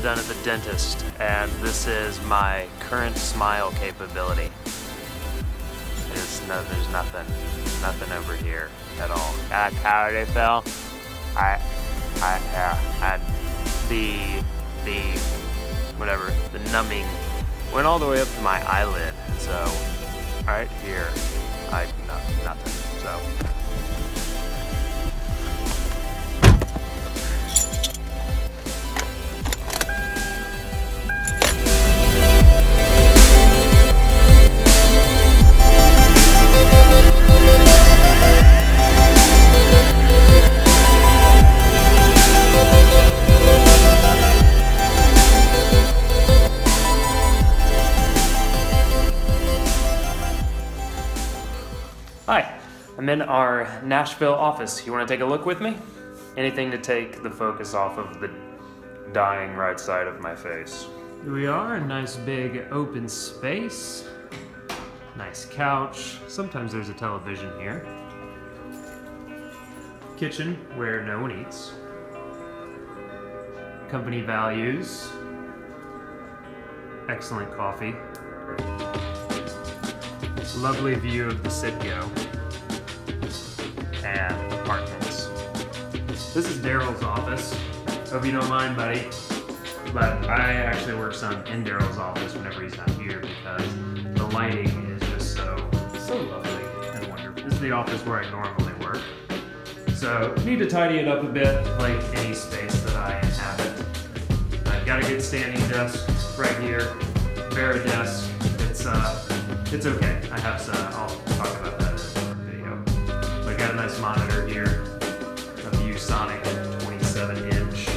I've done at the dentist, and this is my current smile capability. There's nothing over here at all. Howdy, Phil. And the numbing went all the way up to my eyelid. So right here, nothing. So. Hi, I'm in our Nashville office. You want to take a look with me? Anything to take the focus off of the dying right side of my face. Here we are, a nice big open space. Nice couch. Sometimes there's a television here. Kitchen where no one eats. Company values. Excellent coffee. Lovely view of the Citgo and apartments. This is Daryl's office. Hope you don't mind, buddy. But I actually work some in Daryl's office whenever he's not here because the lighting is just so lovely and wonderful. This is the office where I normally work. So need to tidy it up a bit, like any space that I inhabit. I've got a good standing desk right here. Vera desk. It's okay. I have some, I'll talk about that in a different video. But I got a nice monitor here, a ViewSonic 27-inch.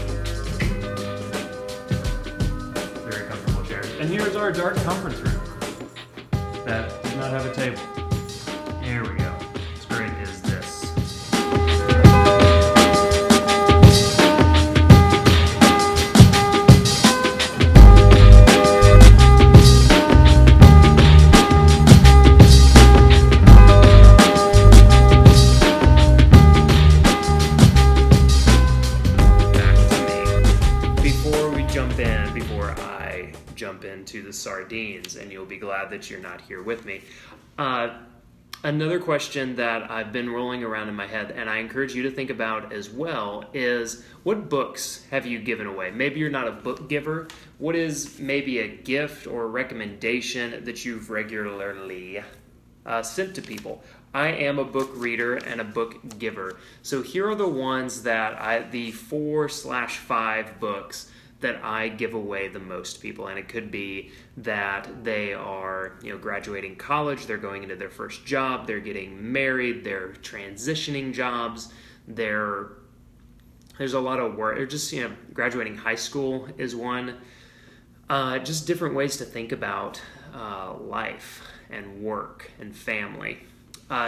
Very comfortable chair. And here's our dark conference room that does not have a table. Here we go. As great as this. Jump into the sardines, and you'll be glad that you're not here with me. Another question that I've been rolling around in my head, and I encourage you to think about as well, is what books have you given away? Maybe you're not a book giver. What is maybe a gift or a recommendation that you've regularly sent to people? I am a book reader and a book giver. So here are the ones that the 4/5 books that I give away the most people. And it could be that they are, graduating college, they're going into their first job, they're getting married, they're transitioning jobs, there's a lot of work, or just, graduating high school is one. Just different ways to think about life and work and family.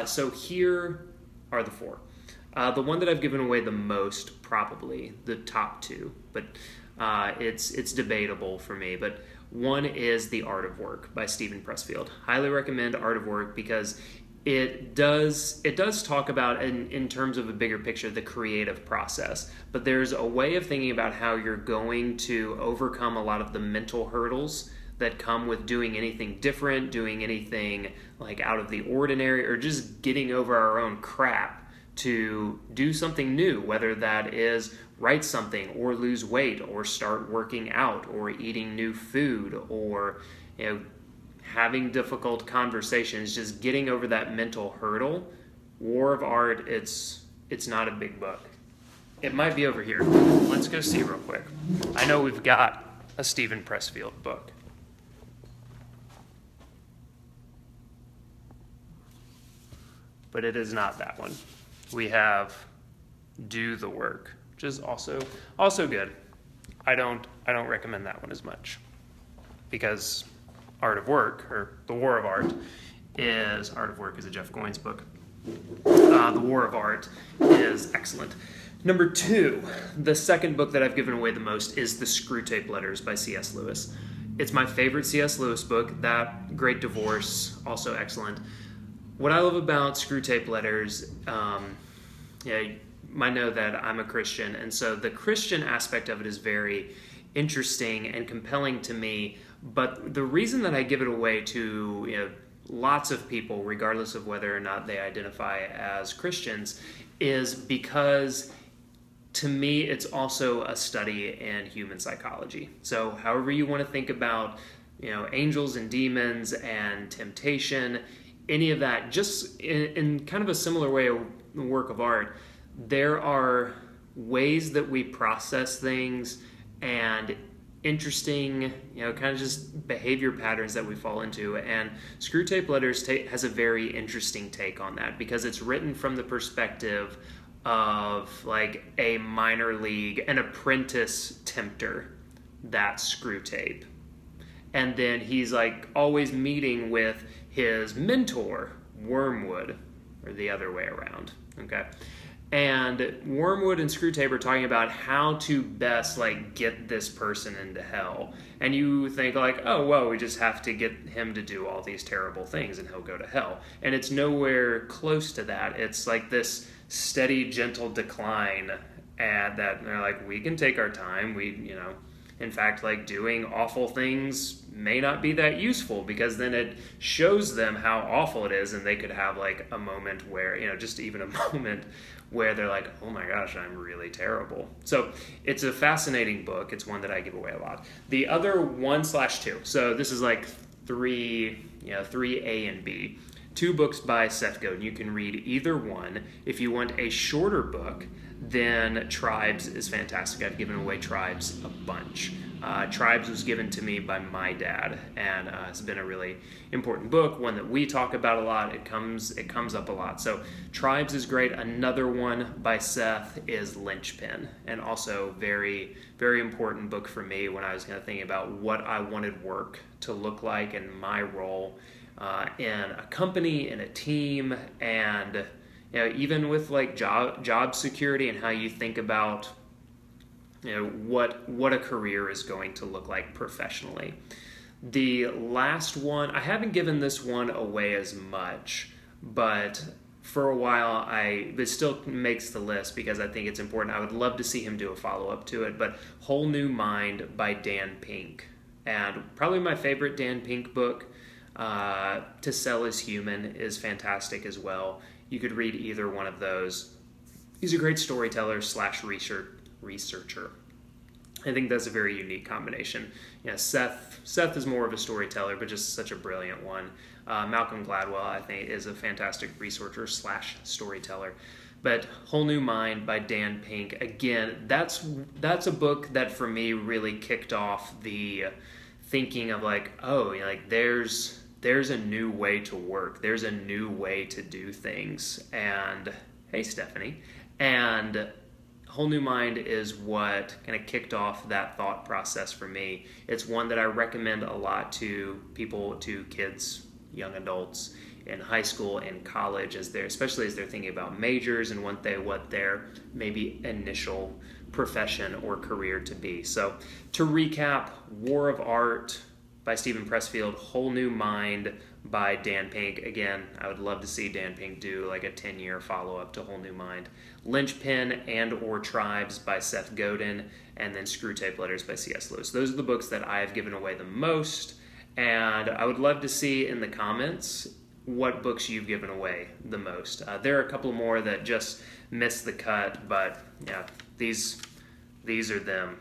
So here are the 4. The one that I've given away the most, probably the top 2, but it's debatable for me, but one is The Art of Work by Steven Pressfield. Highly recommend Art of Work because it does talk about, in terms of a bigger picture, the creative process, but there's a way of thinking about how you're going to overcome a lot of the mental hurdles that come with doing anything different, doing anything like out of the ordinary, or just getting over our own crap to do something new, whether that is write something or lose weight or start working out or eating new food or having difficult conversations, just getting over that mental hurdle. War of Art, it's not a big book. It might be over here. Let's go see real quick. I know we've got a Steven Pressfield book. But it is not that one. We have Do the Work, which is also good. I don't recommend that one as much because Art of Work, or The War of Art is a Jeff Goins book. The War of Art is excellent. Number 2, the second book that I've given away the most is The Screwtape Letters by C.S. Lewis. It's my favorite C.S. Lewis book. That Great Divorce, also excellent. What I love about Screwtape Letters, you might know that I'm a Christian, and so the Christian aspect of it is very interesting and compelling to me. But the reason that I give it away to lots of people, regardless of whether or not they identify as Christians, is because to me it's also a study in human psychology. So however you want to think about angels and demons and temptation, any of that, just in kind of a similar way, a work of art, there are ways that we process things and interesting, kind of just behavior patterns that we fall into. And Screwtape Letters has a very interesting take on that, because it's written from the perspective of like a minor league, an apprentice tempter, that's Screwtape. And then he's like always meeting with his mentor, Wormwood, or the other way around, okay? And Wormwood and Screwtape are talking about how to best like get this person into hell. And you think like, oh, well, we just have to get him to do all these terrible things and he'll go to hell. And it's nowhere close to that. It's like this steady, gentle decline, and that they're like, we can take our time. In fact, like doing awful things may not be that useful, because then it shows them how awful it is, and they could have like a moment where, just even a moment where they're like, oh my gosh, I'm really terrible. So it's a fascinating book. It's one that I give away a lot. The other 1/2, so this is like 3A and B. 2 books by Seth Godin. You can read either one. If you want a shorter book, then Tribes is fantastic. I've given away Tribes a bunch. Tribes was given to me by my dad, and it's been a really important book, one that we talk about a lot. It comes up a lot. So Tribes is great. Another one by Seth is Lynchpin, and also very, very important book for me when I was kind of thinking about what I wanted work to look like and my role in a company, in a team, and even with like job security and how you think about what a career is going to look like professionally. The last one, I haven't given this one away as much, but for a while it still makes the list because I think it's important. I would love to see him do a follow-up to it, but Whole New Mind by Dan Pink. And probably my favorite Dan Pink book, To Sell Is Human, is fantastic as well. You could read either one of those. He's a great storyteller / researcher. I think that's a very unique combination. Seth is more of a storyteller, but just such a brilliant one. Malcolm Gladwell, I think, is a fantastic researcher / storyteller. But Whole New Mind by Dan Pink, again, that's a book that for me really kicked off the thinking of like, there's a new way to work. There's a new way to do things. And hey, Stephanie. And Whole New Mind is what kind of kicked off that thought process for me. It's one that I recommend a lot to people, to kids, young adults in high school and college, especially as they're thinking about majors and what their maybe initial profession or career to be. So to recap, War of Art by Stephen Pressfield, Whole New Mind by Dan Pink. Again, I would love to see Dan Pink do like a 10-year follow-up to Whole New Mind. Lynchpin and or Tribes by Seth Godin, and then Screwtape Letters by C.S. Lewis. Those are the books that I've given away the most, and I would love to see in the comments what books you've given away the most. There are a couple more that just missed the cut, but yeah, these are them.